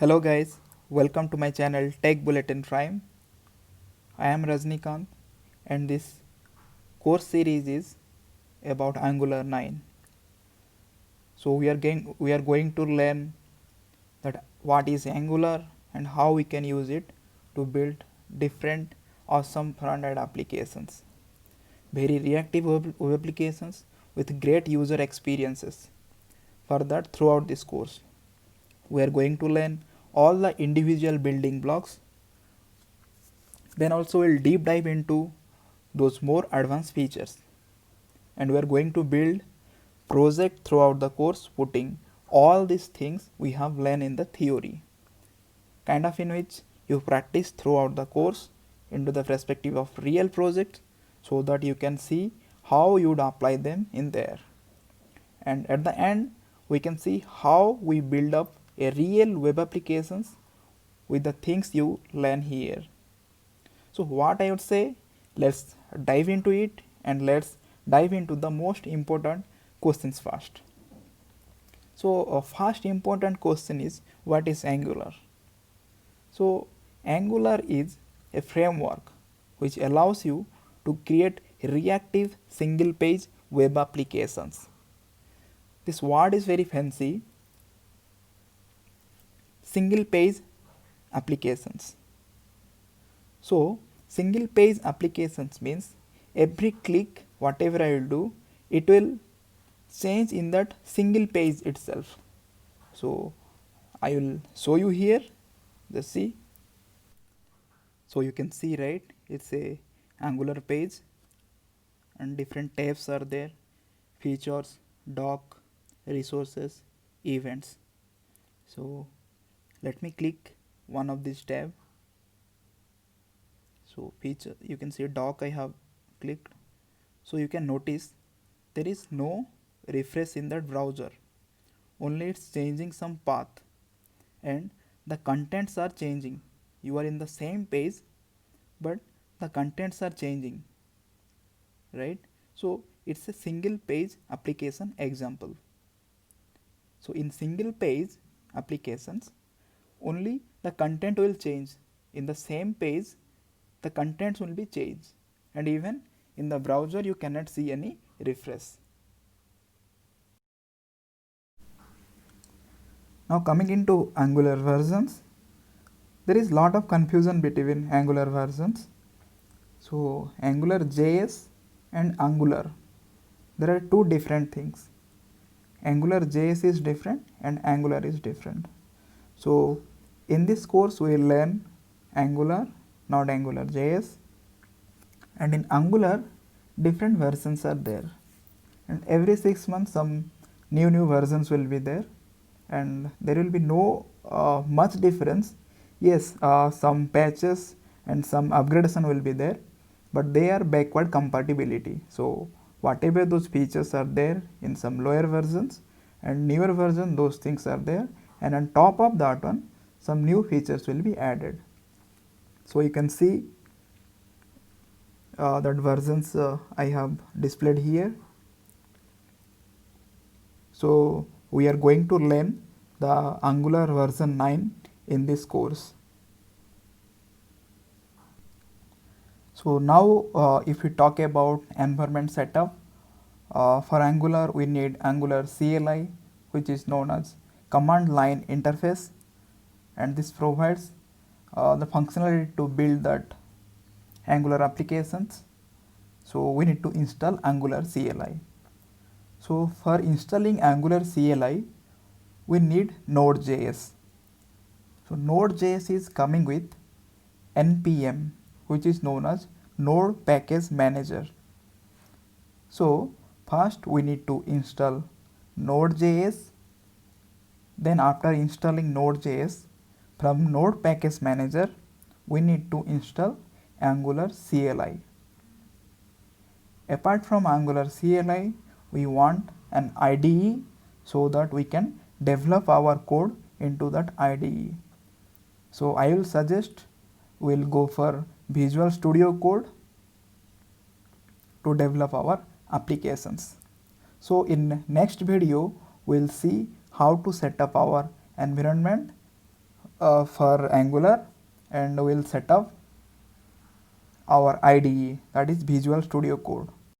Hello guys, welcome to my channel Tech Bulletin Prime. I am Rajnikant and this course series is about Angular 9. So we are going to learn that what is Angular and how we can use it to build different awesome front-end applications. Very reactive web applications with great user experiences. For that, throughout this course, we are going to learn all the individual building blocks. Then also we'll deep dive into those more advanced features, and we are going to build project throughout the course, putting all these things we have learned in the theory, kind of in which you practice throughout the course into the perspective of real projects, so that you can see how you would apply them in there. And at the end, we can see how we build up a real web applications with the things you learn here. So what I would say, let's dive into it, and let's dive into the most important questions first. So a first important question is, what is Angular? So Angular is a framework which allows you to create reactive single page web applications. This word is very fancy. Single page applications. So single page applications means every click whatever I will do, it will change in that single page itself. So I will show you here. Just see. So you can see, right, it's a Angular page and different tabs are there: features, doc, resources, events. So let me click one of these tab. So feature, you can see doc I have clicked. So you can notice there is no refresh in that browser, only it's changing some path, and the contents are changing. You are in the same page, but the contents are changing, right? So it's a single page application example. So in single page applications, only the content will change. In the same page, the contents will be changed, and even in the browser you cannot see any refresh. Now coming into Angular versions, there is lot of confusion between Angular versions. So Angular JS and Angular, there are two different things. Angular JS is different and Angular is different. So in this course we will learn Angular, not Angular JS. And in Angular, different versions are there, and every 6 months some new versions will be there, and there will be no much difference. Yes, some patches and some upgradation will be there, but they are backward compatibility. So whatever those features are there in some lower versions and newer version, those things are there, and on top of that one some new features will be added. So you can see that versions I have displayed here. So we are going to learn the Angular version 9 in this course. So now if we talk about environment setup, for Angular we need Angular CLI, which is known as command line interface, and this provides the functionality to build that Angular applications. So we need to install Angular CLI. So for installing Angular CLI, we need Node.js. So Node.js is coming with npm, which is known as Node Package Manager. So first we need to install Node.js. Then after installing Node.js, from Node Package Manager, we need to install Angular CLI. Apart from Angular CLI, we want an IDE so that we can develop our code into that IDE. So I will suggest we'll go for Visual Studio Code to develop our applications. So in next video, we'll see how to set up our environment for Angular, and we'll set up our IDE, that is Visual Studio Code.